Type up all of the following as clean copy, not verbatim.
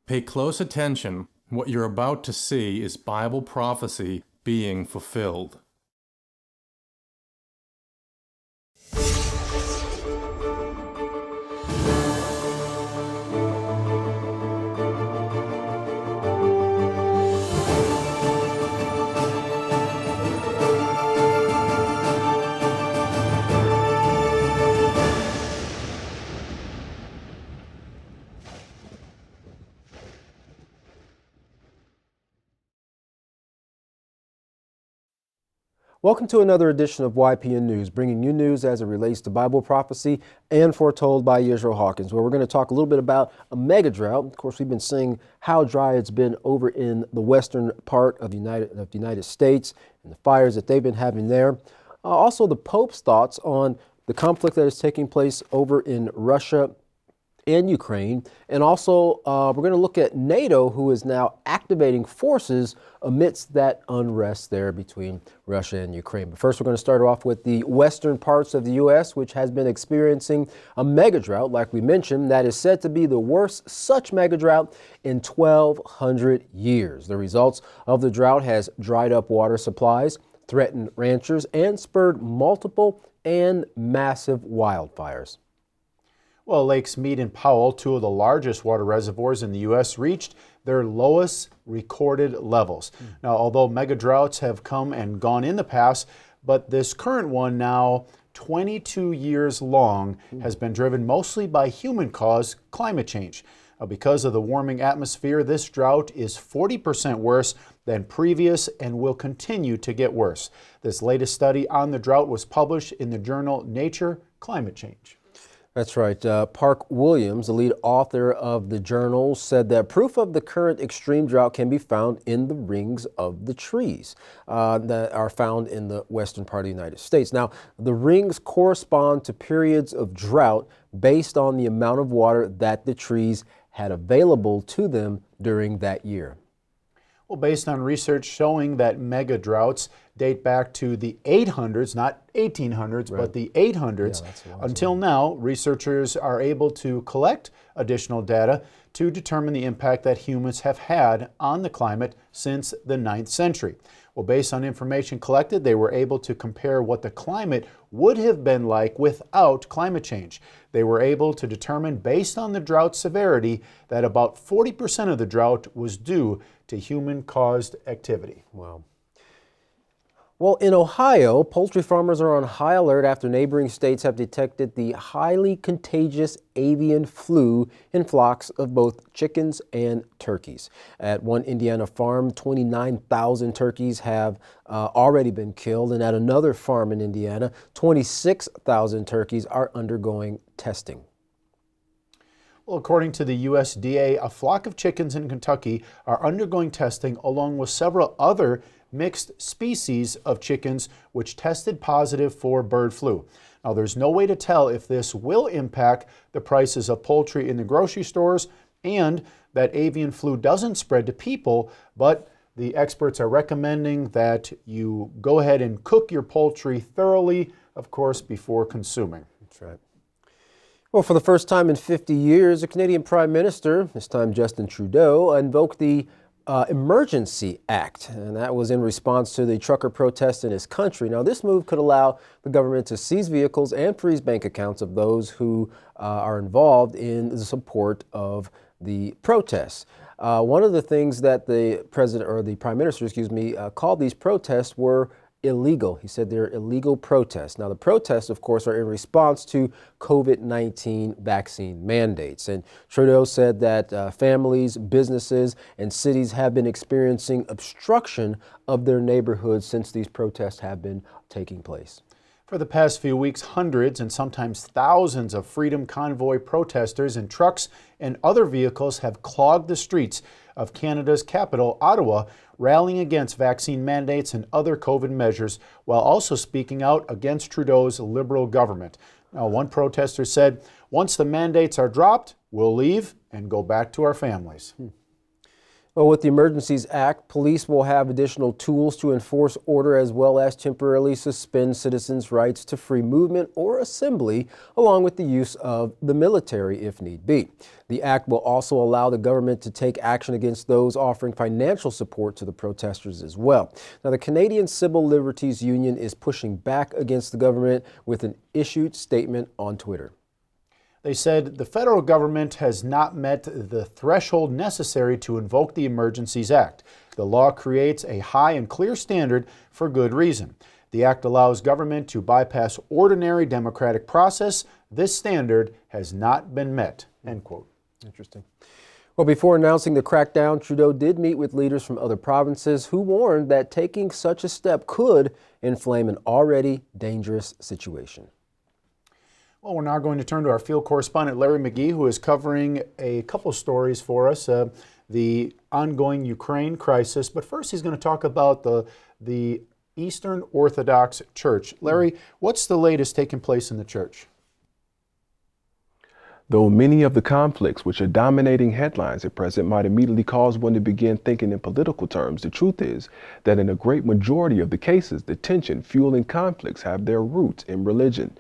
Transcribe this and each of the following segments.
Pay close attention. What you're about to see is Bible prophecy being fulfilled. Welcome to another edition of YPN News, bringing you news as it relates to Bible prophecy and foretold by Israel Hawkins, where we're going to talk a little bit about a mega drought. Of course, we've been seeing how dry it's been over in the western part of the United States and the fires that they've been having there. Also, the Pope's thoughts on the conflict that is taking place over in Russia and Ukraine. And also, we're going to look at NATO, who is now activating forces amidst that unrest there between Russia and Ukraine. But first, we're going to start off with the western parts of the U.S., which has been experiencing a mega drought, like we mentioned, that is said to be the worst such mega drought in 1,200 years. The results of the drought has dried up water supplies, threatened ranchers, and spurred multiple and massive wildfires. Well, Lakes Mead and Powell, two of the largest water reservoirs in the U.S., reached their lowest recorded levels. Now, although mega droughts have come and gone in the past, but this current one, now 22 years long, has been driven mostly by human-caused climate change. Because of the warming atmosphere, this drought is 40% worse than previous and will continue to get worse. This latest study on the drought was published in the journal Nature Climate Change. That's right. Park Williams, the lead author of the journal, said that proof of the current extreme drought can be found in the rings of the trees that are found in the western part of the United States. Now, the rings correspond to periods of drought based on the amount of water that the trees had available to them during that year. Well, based on research showing that mega droughts date back to the 800s, not 1800s, right, but the 800s. Until now, researchers are able to collect additional data to determine the impact that humans have had on the climate since the 9th century. Well, based on information collected, they were able to compare what the climate would have been like without climate change. They were able to determine, based on the drought severity, that about 40% of the drought was due to human-caused activity. Wow. Well, in Ohio, poultry farmers are on high alert after neighboring states have detected the highly contagious avian flu in flocks of both chickens and turkeys. At one Indiana farm, 29,000 turkeys have already been killed, and at another farm in Indiana, 26,000 turkeys are undergoing testing. Well, according to the USDA, a flock of chickens in Kentucky are undergoing testing along with several other mixed species of chickens which tested positive for bird flu. Now, there's no way to tell if this will impact the prices of poultry in the grocery stores and that avian flu doesn't spread to people, but the experts are recommending that you go ahead and cook your poultry thoroughly, of course, before consuming. That's right. Well, for the first time in 50 years, the Canadian Prime Minister, this time Justin Trudeau, invoked the Emergency Act, and that was in response to the trucker protests in his country. Now, this move could allow the government to seize vehicles and freeze bank accounts of those who are involved in the support of the protests. One of the things that the president, or the prime minister, called these protests were illegal. He said they're illegal protests. Now, the protests, of course, are in response to COVID-19 vaccine mandates. And Trudeau said that families, businesses, and cities have been experiencing obstruction of their neighborhoods since these protests have been taking place. For the past few weeks, hundreds and sometimes thousands of Freedom Convoy protesters in trucks and other vehicles have clogged the streets of Canada's capital, Ottawa, rallying against vaccine mandates and other COVID measures, while also speaking out against Trudeau's Liberal government. Now, one protester said, "Once the mandates are dropped, we'll leave and go back to our families." Well, with the Emergencies Act, police will have additional tools to enforce order as well as temporarily suspend citizens' rights to free movement or assembly, along with the use of the military if need be. The act will also allow the government to take action against those offering financial support to the protesters as well. Now, the Canadian Civil Liberties Union is pushing back against the government with an issued statement on Twitter. They said the federal government has not met the threshold necessary to invoke the Emergencies Act. The law creates a high and clear standard for good reason. The act allows government to bypass ordinary democratic process. This standard has not been met, end quote. Interesting. Well, before announcing the crackdown, Trudeau did meet with leaders from other provinces who warned that taking such a step could inflame an already dangerous situation. Well, we're now going to turn to our field correspondent, Larry McGee, who is covering a couple stories for us, the ongoing Ukraine crisis. But first, he's going to talk about the Eastern Orthodox Church. Larry, what's the latest taking place in the church? Though many of the conflicts which are dominating headlines at present might immediately cause one to begin thinking in political terms, the truth is that in a great majority of the cases, the tension fueling conflicts have their roots in religion.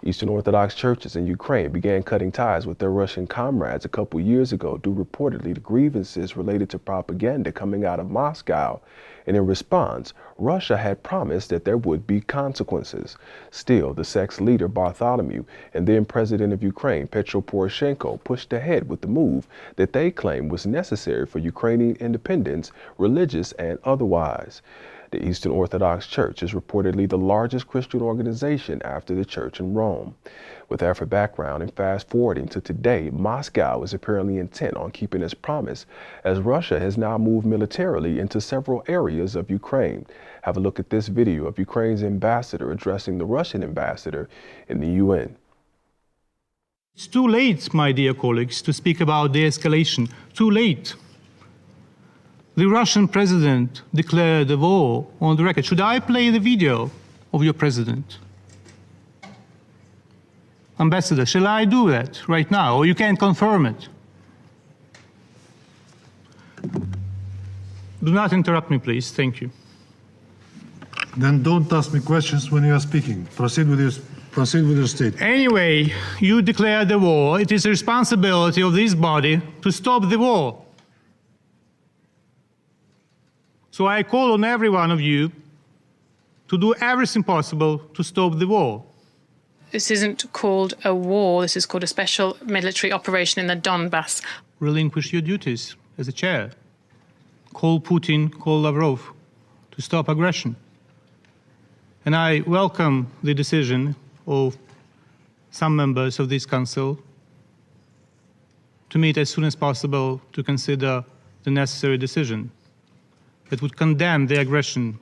Eastern Orthodox churches in Ukraine began cutting ties with their Russian comrades a couple years ago due reportedly to grievances related to propaganda coming out of Moscow. And in response, Russia had promised that there would be consequences. Still, the sect's leader Bartholomew and then President of Ukraine Petro Poroshenko pushed ahead with the move that they claim was necessary for Ukrainian independence, religious and otherwise. The Eastern Orthodox Church is reportedly the largest Christian organization after the church in Rome. With that for background and fast forwarding to today, Moscow is apparently intent on keeping its promise as Russia has now moved militarily into several areas of Ukraine. Have a look at this video of Ukraine's ambassador addressing the Russian ambassador in the UN. It's too late, my dear colleagues, to speak about de-escalation. Too late. The Russian president declared a war on the record. Should I play the video of your president? Ambassador, shall I do that right now, or you can confirm it? Do not interrupt me, please. Thank you. Then don't ask me questions when you are speaking. Proceed with your statement. Anyway, you declared the war. It is the responsibility of this body to stop the war. So I call on every one of you to do everything possible to stop the war. This isn't called a war, this is called a special military operation in the Donbass. Relinquish your duties as a chair. Call Putin, call Lavrov to stop aggression. And I welcome the decision of some members of this council to meet as soon as possible to consider the necessary decision that would condemn the aggression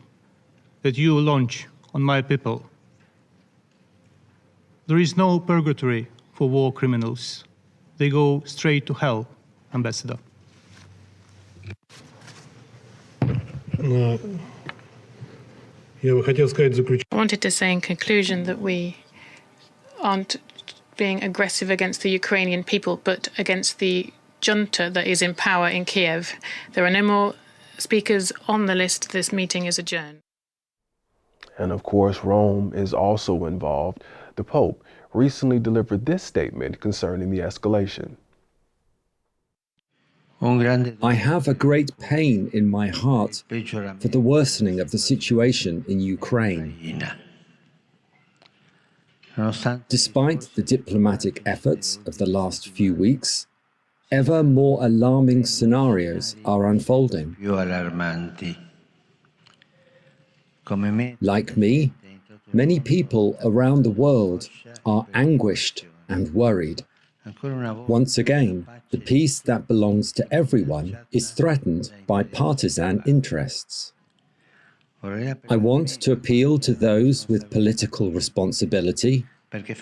that you launch on my people. There is no purgatory for war criminals. They go straight to hell, Ambassador. I wanted to say in conclusion that we aren't being aggressive against the Ukrainian people, but against the junta that is in power in Kiev. There are no more speakers on the list. This meeting is adjourned. And of course, Rome is also involved. The Pope recently delivered this statement concerning the escalation. I have a great pain in my heart for the worsening of the situation in Ukraine. Despite the diplomatic efforts of the last few weeks, ever more alarming scenarios are unfolding. Like me, many people around the world are anguished and worried. Once again, the peace that belongs to everyone is threatened by partisan interests. I want to appeal to those with political responsibility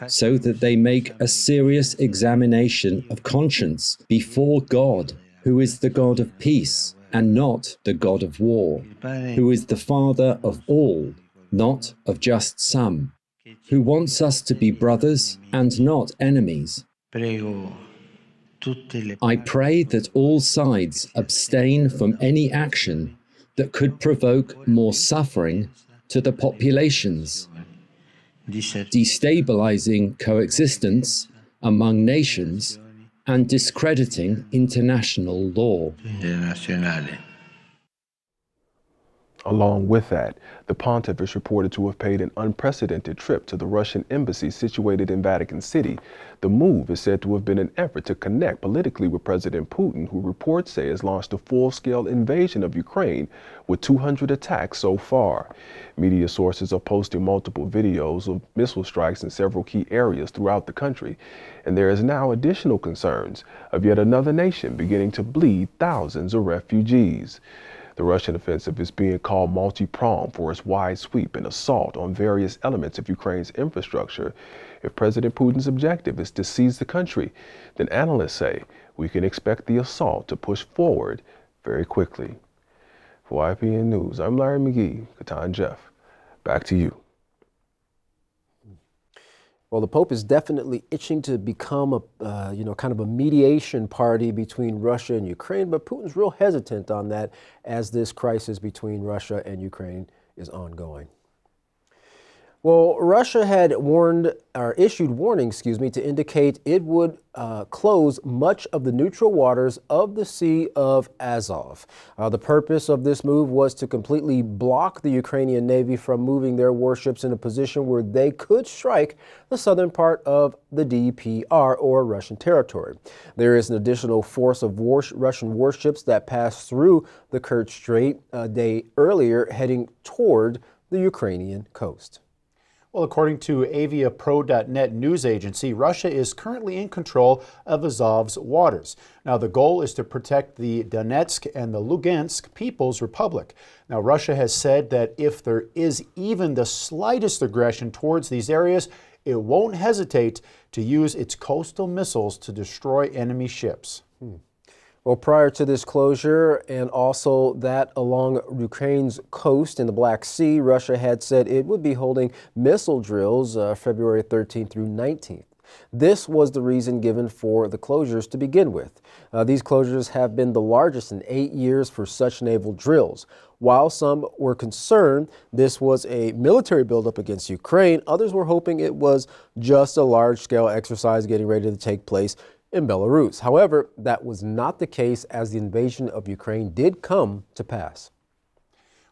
so that they make a serious examination of conscience before God, who is the God of peace and not the God of war, who is the Father of all, not of just some, who wants us to be brothers and not enemies. I pray that all sides abstain from any action that could provoke more suffering to the populations, destabilizing coexistence among nations and discrediting international law. Along with that, the Pontiff is reported to have paid an unprecedented trip to the Russian embassy situated in Vatican City. The move is said to have been an effort to connect politically with President Putin, who reports say has launched a full-scale invasion of Ukraine with 200 attacks so far. Media sources are posting multiple videos of missile strikes in several key areas throughout the country, and there is now additional concerns of yet another nation beginning to bleed thousands of refugees. The Russian offensive is being called multi-pronged for its wide sweep and assault on various elements of Ukraine's infrastructure. If President Putin's objective is to seize the country, then analysts say we can expect the assault to push forward very quickly. For YPN News, I'm Larry McGee, Katan Jeff. Back to you. Well, the Pope is definitely itching to become a, kind of a mediation party between Russia and Ukraine, but Putin's real hesitant on that as this crisis between Russia and Ukraine is ongoing. Well, Russia had issued warnings, to indicate it would close much of the neutral waters of the Sea of Azov. The purpose of this move was to completely block the Ukrainian Navy from moving their warships in a position where they could strike the southern part of the DPR, or Russian territory. There is an additional force of Russian warships that passed through the Kerch Strait a day earlier, heading toward the Ukrainian coast. Well, according to aviapro.net news agency, Russia is currently in control of Azov's waters. Now, the goal is to protect the Donetsk and the Lugansk People's Republic. Now, Russia has said that if there is even the slightest aggression towards these areas, it won't hesitate to use its coastal missiles to destroy enemy ships. Well, prior to this closure, and also that along Ukraine's coast in the Black Sea, Russia had said it would be holding missile drills February 13th through 19th. This was the reason given for the closures to begin with. These closures have been the largest in 8 years for such naval drills. While some were concerned this was a military buildup against Ukraine, others were hoping it was just a large-scale exercise getting ready to take place in Belarus. However, that was not the case, as the invasion of Ukraine did come to pass.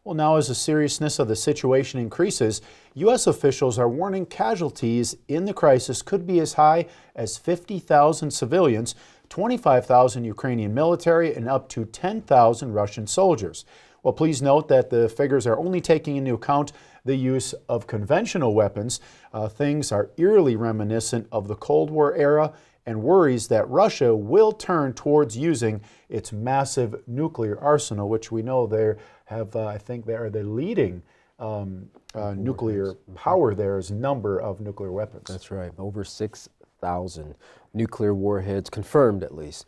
Well, now as the seriousness of the situation increases, U.S. officials are warning casualties in the crisis could be as high as 50,000 civilians, 25,000 Ukrainian military, and up to 10,000 Russian soldiers. Well, please note that the figures are only taking into account the use of conventional weapons. Things are eerily reminiscent of the Cold War era, and worries that Russia will turn towards using its massive nuclear arsenal, which we know they have, I think they are the leading nuclear power. There's a number of nuclear weapons. That's right. Over 6,000 nuclear warheads, confirmed at least.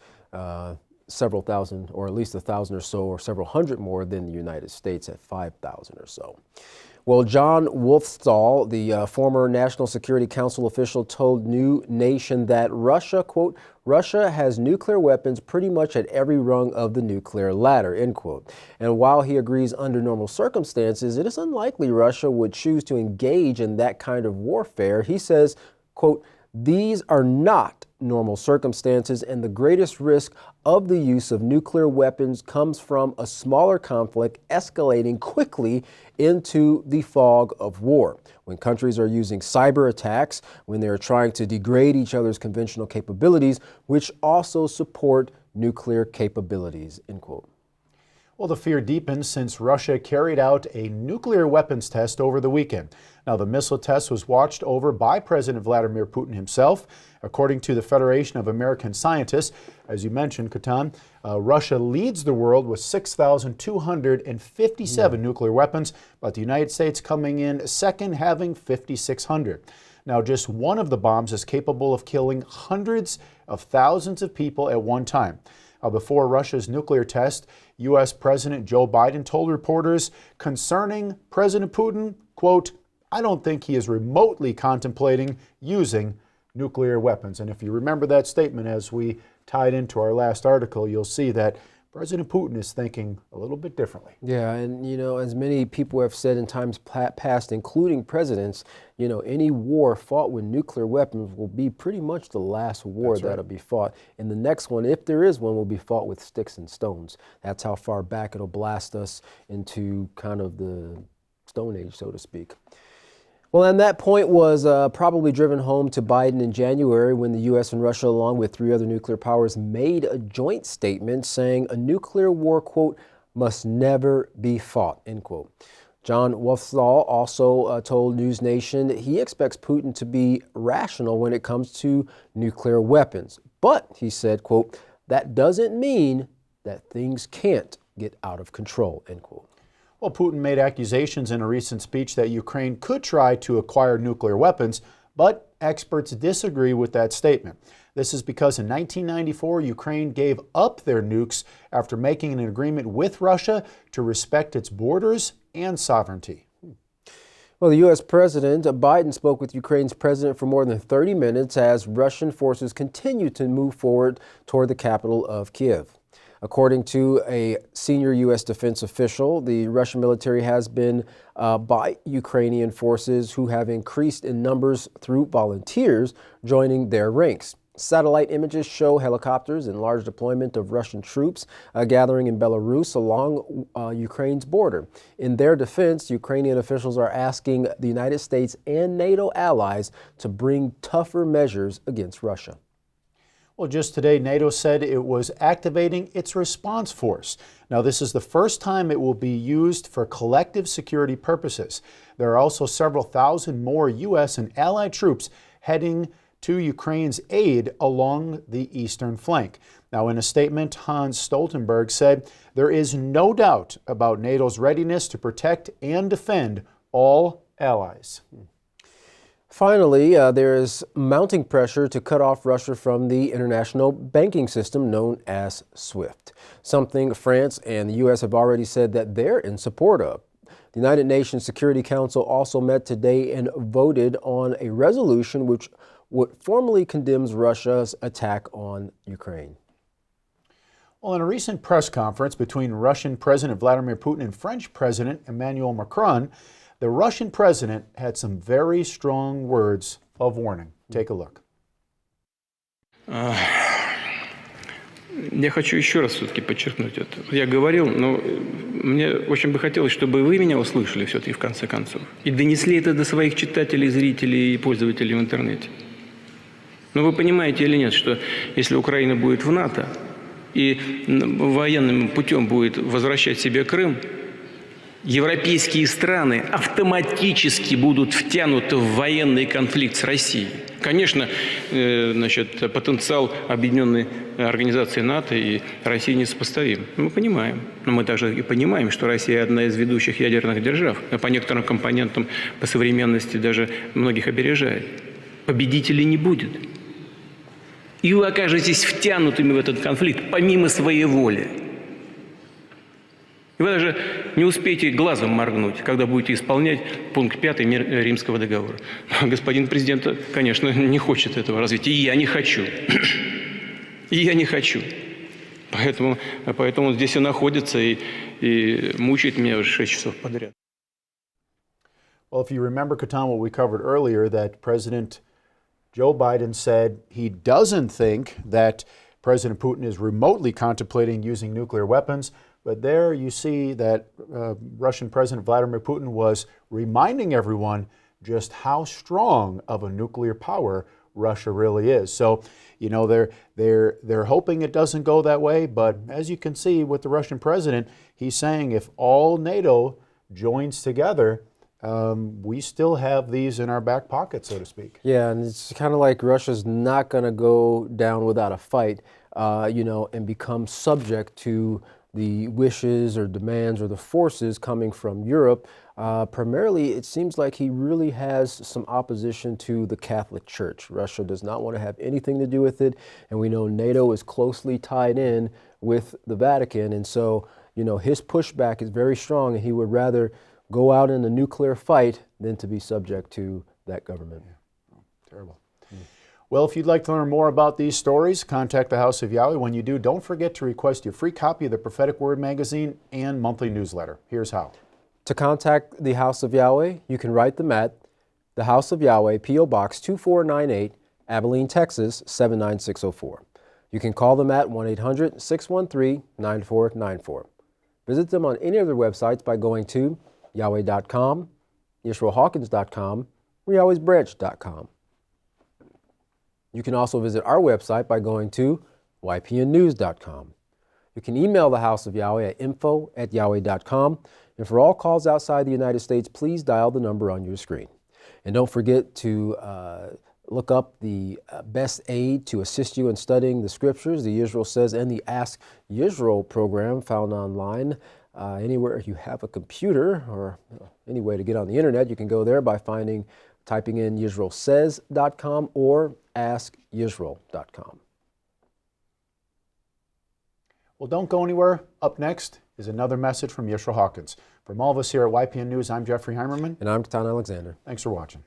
Several thousand, or at least 1,000 or so, or several hundred more than the United States at 5,000 or so. Well, John Wolfthal, the former National Security Council official, told New Nation that Russia, quote, Russia has nuclear weapons pretty much at every rung of the nuclear ladder, end quote. And while he agrees under normal circumstances, it is unlikely Russia would choose to engage in that kind of warfare. He says, quote, these are not normal circumstances, and the greatest risk of the use of nuclear weapons comes from a smaller conflict escalating quickly into the fog of war. When countries are using cyber attacks, when they are trying to degrade each other's conventional capabilities, which also support nuclear capabilities, end quote. Well, the fear deepens since Russia carried out a nuclear weapons test over the weekend. Now, the missile test was watched over by President Vladimir Putin himself. According to the Federation of American Scientists, as you mentioned, Katan, Russia leads the world with 6,257 nuclear weapons, but the United States coming in second, having 5,600. Now, just one of the bombs is capable of killing hundreds of thousands of people at one time. Before Russia's nuclear test, U.S. President Joe Biden told reporters concerning President Putin, quote, I don't think he is remotely contemplating using nuclear weapons. And if you remember that statement as we tied into our last article, you'll see that President Putin is thinking a little bit differently. Yeah, and as many people have said in times past, including presidents, any war fought with nuclear weapons will be pretty much the last war that'll be fought. And the next one, if there is one, will be fought with sticks and stones. That's how far back it'll blast us into kind of the Stone Age, so to speak. Well, and that point was probably driven home to Biden in January when the U.S. and Russia, along with 3 other nuclear powers, made a joint statement saying a nuclear war, quote, must never be fought, end quote. John Wolfthal also told News Nation he expects Putin to be rational when it comes to nuclear weapons. But, he said, quote, that doesn't mean that things can't get out of control, end quote. Well, Putin made accusations in a recent speech that Ukraine could try to acquire nuclear weapons, but experts disagree with that statement. This is because in 1994, Ukraine gave up their nukes after making an agreement with Russia to respect its borders and sovereignty. Well, the U.S. President Biden spoke with Ukraine's president for more than 30 minutes as Russian forces continue to move forward toward the capital of Kiev. According to a senior U.S. defense official, the Russian military has been by Ukrainian forces who have increased in numbers through volunteers joining their ranks. Satellite images show helicopters and large deployment of Russian troops gathering in Belarus along Ukraine's border. In their defense, Ukrainian officials are asking the United States and NATO allies to bring tougher measures against Russia. Well, just today, NATO said it was activating its response force. Now, this is the first time it will be used for collective security purposes. There are also several thousand more U.S. and allied troops heading to Ukraine's aid along the eastern flank. Now, in a statement, Hans Stoltenberg said, there is no doubt about NATO's readiness to protect and defend all allies. Finally, there is mounting pressure to cut off Russia from the international banking system known as SWIFT, something France and the U.S. have already said that they're in support of. The United Nations Security Council also met today and voted on a resolution which formally condemns Russia's attack on Ukraine. Well, in a recent press conference between Russian President Vladimir Putin and French President Emmanuel Macron, the Russian president had some very strong words of warning. Take a look. Я хочу еще раз все-таки подчеркнуть это. Я говорил, но мне очень бы хотелось, чтобы вы меня услышали все-таки в конце концов. И донесли это до своих читателей, зрителей и пользователей в интернете. Но вы понимаете или нет, что если Украина будет в НАТО и военным путем будет возвращать себе Крым, европейские страны автоматически будут втянуты в военный конфликт с Россией. Конечно, потенциал объединенной организации НАТО и России несопоставим. Мы понимаем. Но мы также и понимаем, что Россия одна из ведущих ядерных держав. По некоторым компонентам по современности даже многих опережает. Победителей не будет. И вы окажетесь втянутыми в этот конфликт помимо своей воли. И вы даже не успеете глазом моргнуть, когда будете исполнять пункт 5 Римского договора. Господин президент, конечно, не хочет этого развития. И я не хочу. И я не хочу. Поэтому он здесь и находится, и мучает меня уже 6 часов подряд. Well, if you remember, Katan, what we covered earlier, that President Joe Biden said he doesn't think that President Putin is remotely contemplating using nuclear weapons. But there you see that Russian President Vladimir Putin was reminding everyone just how strong of a nuclear power Russia really is. So, you know, they're hoping it doesn't go that way. But as you can see with the Russian president, he's saying if all NATO joins together, we still have these in our back pocket, so to speak. Yeah, and it's kind of like Russia's not going to go down without a fight, and become subject to the wishes or demands or the forces coming from Europe. Primarily, it seems like he really has some opposition to the Catholic Church. Russia does not want to have anything to do with it, and we know NATO is closely tied in with the Vatican, and so, his pushback is very strong, and he would rather go out in a nuclear fight than to be subject to that government. Yeah. Oh, terrible. Well, if you'd like to learn more about these stories, contact the House of Yahweh. When you do, don't forget to request your free copy of the Prophetic Word magazine and monthly newsletter. Here's how. To contact the House of Yahweh, you can write them at the House of Yahweh, P.O. Box 2498, Abilene, Texas 79604. You can call them at 1-800-613-9494. Visit them on any of their websites by going to Yahweh.com, YisraelHawkins.com, or Yahweh'sBranch.com. You can also visit our website by going to YPNnews.com. You can email the House of Yahweh at info@yahweh.com. And for all calls outside the United States, please dial the number on your screen. And don't forget to look up the best aid to assist you in studying the scriptures, the Yisrael Says, and the Ask Yisrael program found online. Anywhere you have a computer or any way to get on the internet, you can go there by typing in YisraelSays.com or AskYisrael.com. Well, don't go anywhere. Up next is another message from Yisrael Hawkins. From all of us here at YPN News, I'm Jeffrey Heimerman. And I'm Katan Alexander. Thanks for watching.